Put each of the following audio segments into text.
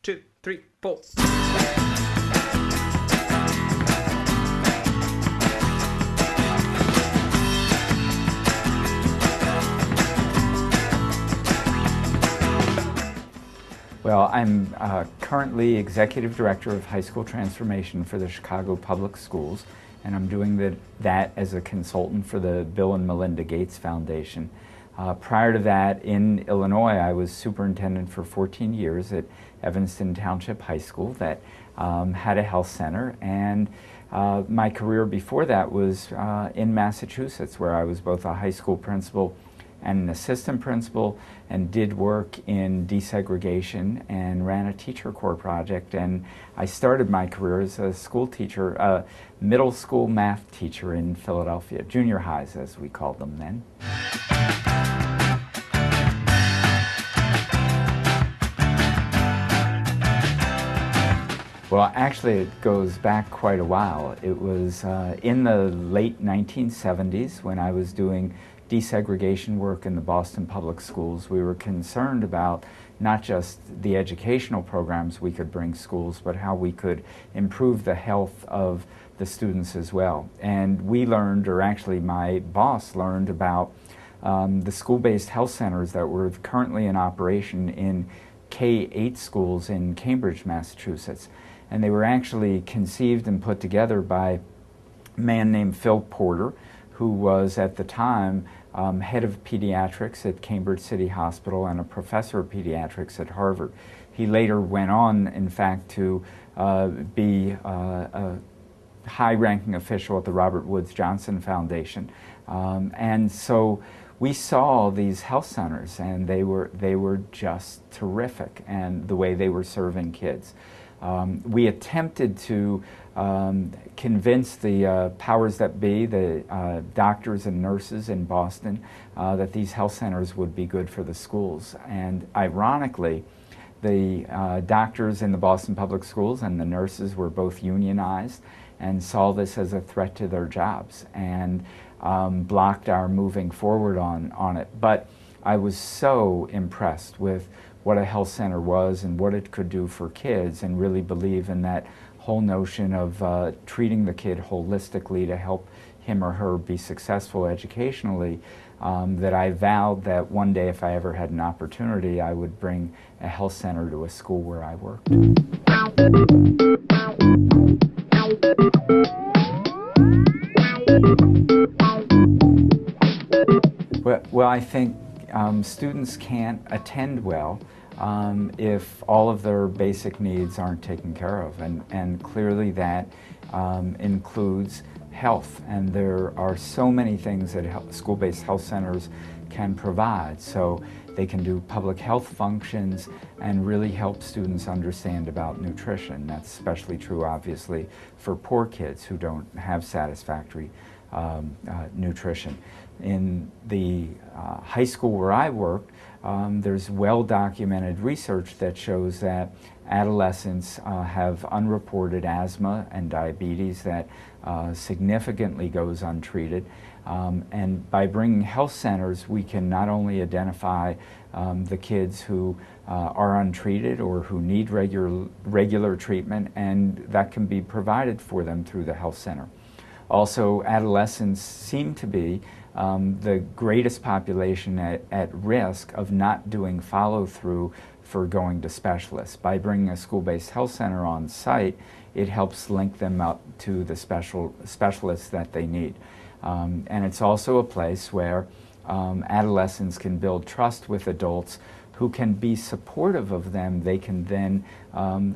2, 3, 4. Well, I'm currently Executive Director of High School Transformation for the Chicago Public Schools, and I'm doing that as a consultant for the Bill and Melinda Gates Foundation. Prior to that, in Illinois, I was superintendent for 14 years at Evanston Township High School that had a health center, and my career before that was in Massachusetts, where I was both a high school principal and an assistant principal, and did work in desegregation and ran a teacher corps project. And I started my career as a school teacher, a middle school math teacher in Philadelphia, junior highs as we called them then. Well, actually it goes back quite a while. It was in the late 1970s when I was doing desegregation work in the Boston Public Schools. We were concerned about not just the educational programs we could bring schools, but how we could improve the health of the students as well. And we learned, or actually my boss learned, about the school-based health centers that were currently in operation in K-8 schools in Cambridge, Massachusetts. And they were actually conceived and put together by a man named Phil Porter, who was at the time head of pediatrics at Cambridge City Hospital and a professor of pediatrics at Harvard. He later went on, in fact, to be a high-ranking official at the Robert Woods Johnson Foundation. And so we saw these health centers, and they were just terrific, and the way they were serving kids. We attempted to convince the powers that be, the doctors and nurses in Boston, that these health centers would be good for the schools. And ironically, the doctors in the Boston Public Schools and the nurses were both unionized and saw this as a threat to their jobs and blocked our moving forward on it. But I was so impressed with what a health center was and what it could do for kids, and really believe in that whole notion of treating the kid holistically to help him or her be successful educationally, that I vowed that one day, if I ever had an opportunity, I would bring a health center to a school where I worked. Well, I think students can't attend well if all of their basic needs aren't taken care of, and clearly that includes health, and there are so many things that school-based health centers can provide. So they can do public health functions and really help students understand about nutrition. That's especially true, obviously, for poor kids who don't have satisfactory nutrition. In the high school where I worked, there's well-documented research that shows that adolescents have unreported asthma and diabetes that significantly goes untreated. And by bringing health centers, we can not only identify the kids who are untreated or who need regular treatment, and that can be provided for them through the health center. Also, adolescents seem to be the greatest population at risk of not doing follow-through for going to specialists. By bringing a school-based health center on site, it helps link them up to the specialists that they need. And it's also a place where adolescents can build trust with adults who can be supportive of them. They can then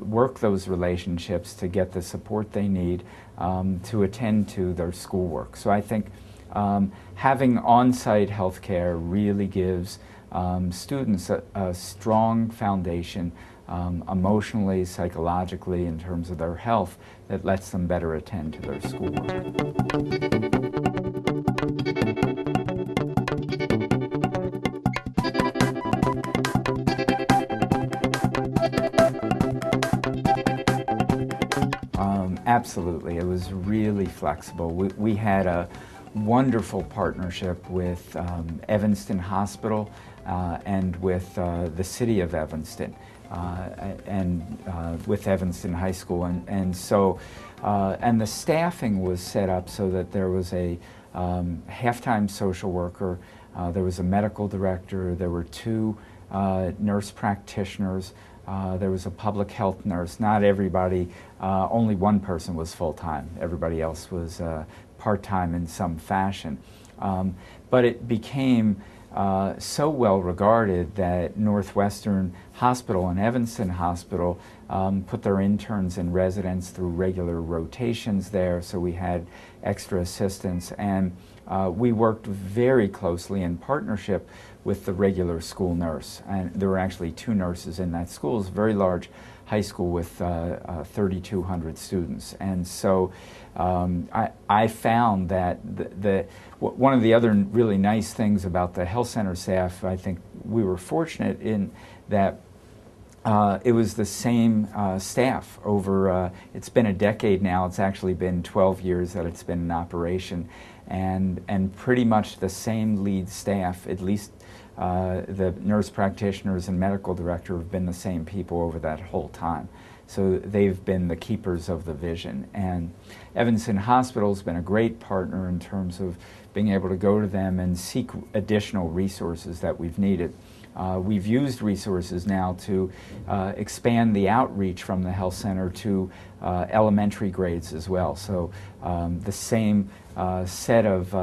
work those relationships to get the support they need to attend to their schoolwork. So I think having on-site health care really gives students a strong foundation emotionally, psychologically, in terms of their health, that lets them better attend to their schoolwork. Absolutely. It was really flexible. We had a wonderful partnership with Evanston Hospital and with the city of Evanston. with Evanston High School, and so the staffing was set up so that there was a half-time social worker, there was a medical director, there were 2 nurse practitioners, there was a public health nurse. Not everybody, only one person was full-time. Everybody else was part-time in some fashion. But it became so well regarded that Northwestern Hospital and Evanston Hospital put their interns and residents through regular rotations there, so we had extra assistance, and we worked very closely in partnership with the regular school nurse. And there were actually 2 nurses in that school. It's a very large high school with 3,200 students. And so I found that one of the other really nice things about the health center staff, I think we were fortunate in that it was the same staff over, it's been a decade now, it's actually been 12 years that it's been in operation, and pretty much the same lead staff, at least the nurse practitioners and medical director have been the same people over that whole time. So they've been the keepers of the vision. And Evanston Hospital's been a great partner in terms of being able to go to them and seek additional resources that we've needed. We've used resources now to expand the outreach from the health center to elementary grades as well. So the same set of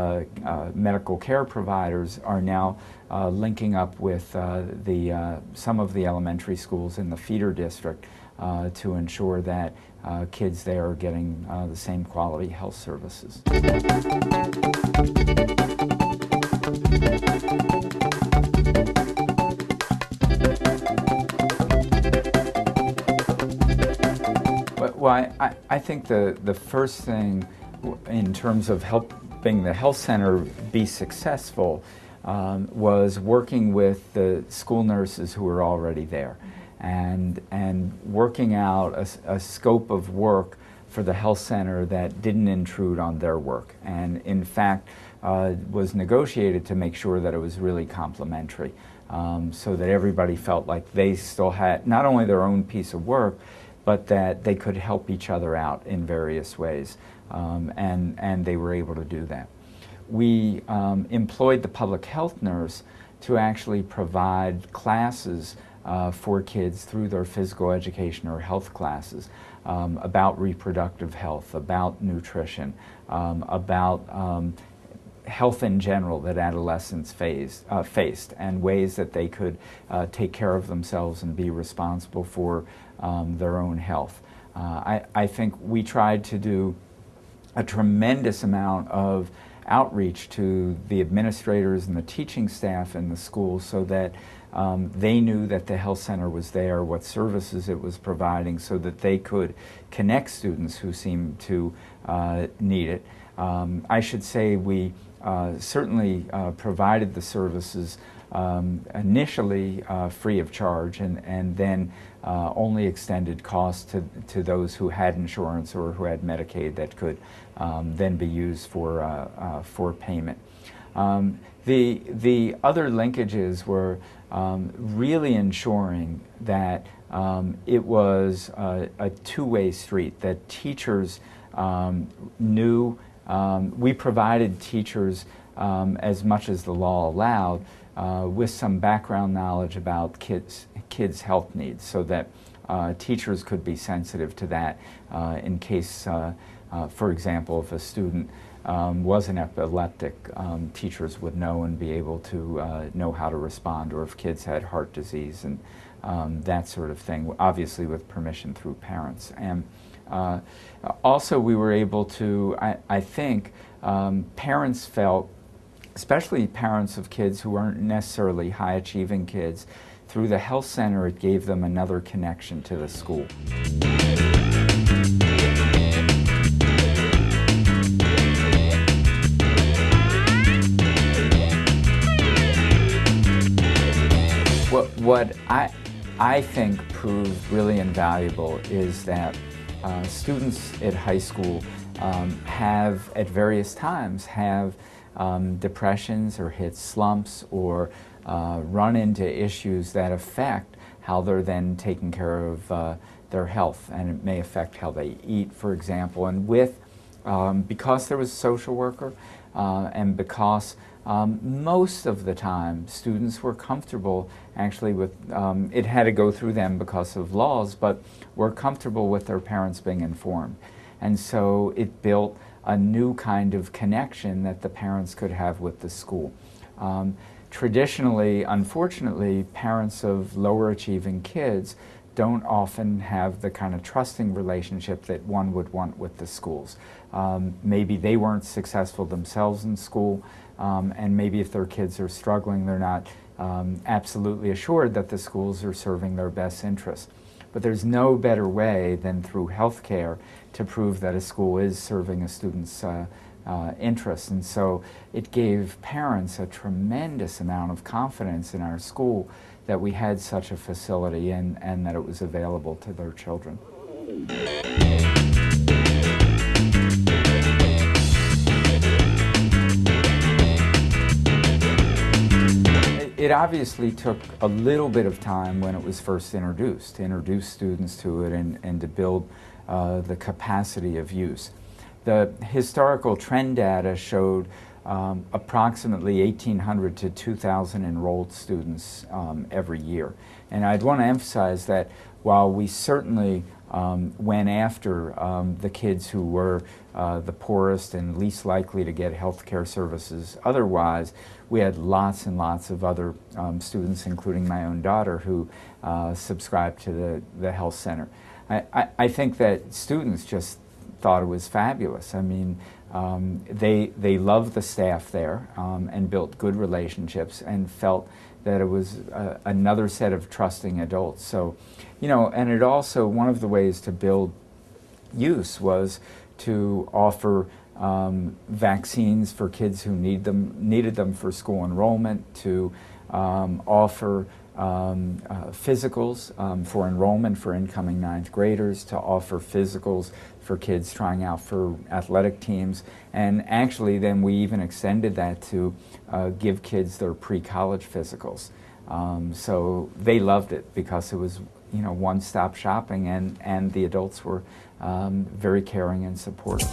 medical care providers are now linking up with some of the elementary schools in the feeder district to ensure that kids there are getting the same quality health services. Well, I think the first thing in terms of helping the health center be successful was working with the school nurses who were already there and working out a scope of work for the health center that didn't intrude on their work, and in fact was negotiated to make sure that it was really complementary, so that everybody felt like they still had not only their own piece of work, but that they could help each other out in various ways, and they were able to do that. We employed the public health nurse to actually provide classes for kids through their physical education or health classes about reproductive health, about nutrition, about health in general that adolescents faced, and ways that they could take care of themselves and be responsible for their own health. I think we tried to do a tremendous amount of outreach to the administrators and the teaching staff in the schools so that they knew that the health center was there, what services it was providing, so that they could connect students who seemed to need it. I should say we certainly provided the services initially free of charge, and then only extended costs to those who had insurance or who had Medicaid that could then be used for payment. The other linkages were really ensuring that it was a two-way street, that teachers knew. We provided teachers, as much as the law allowed, with some background knowledge about kids' health needs, so that teachers could be sensitive to that in case, for example, if a student was an epileptic, teachers would know and be able to know how to respond, or if kids had heart disease and that sort of thing, obviously with permission through parents. And also we were able to, I think, parents felt, especially parents of kids who aren't necessarily high-achieving kids, through the health center it gave them another connection to the school. What I think proved really invaluable is that students at high school have, at various times, have depressions or hit slumps or run into issues that affect how they're then taking care of their health, and it may affect how they eat, for example. And because there was a social worker, and because most of the time students were comfortable actually with, it had to go through them because of laws, but were comfortable with their parents being informed. And so it built a new kind of connection that the parents could have with the school. Traditionally, unfortunately, parents of lower achieving kids don't often have the kind of trusting relationship that one would want with the schools. Maybe they weren't successful themselves in school, and maybe if their kids are struggling, they're not absolutely assured that the schools are serving their best interests. But there's no better way than through health care to prove that a school is serving a student's interests. And so it gave parents a tremendous amount of confidence in our school that we had such a facility and that it was available to their children. It obviously took a little bit of time when it was first introduced, to introduce students to it and to build the capacity of use. The historical trend data showed approximately 1,800 to 2,000 enrolled students every year. And I'd want to emphasize that while we certainly went after the kids who were the poorest and least likely to get health care services otherwise, we had lots and lots of other students, including my own daughter, who subscribed to the health center. I think that students just thought it was fabulous. I mean, they loved the staff there and built good relationships and felt that it was another set of trusting adults. So, you know, and it also, one of the ways to build use was to offer vaccines for kids who needed them for school enrollment, to offer physicals for enrollment for incoming ninth graders, to offer physicals for kids trying out for athletic teams, and actually then we even extended that to give kids their pre-college physicals. So they loved it because it was, you know, one-stop shopping, and the adults were very caring and supportive.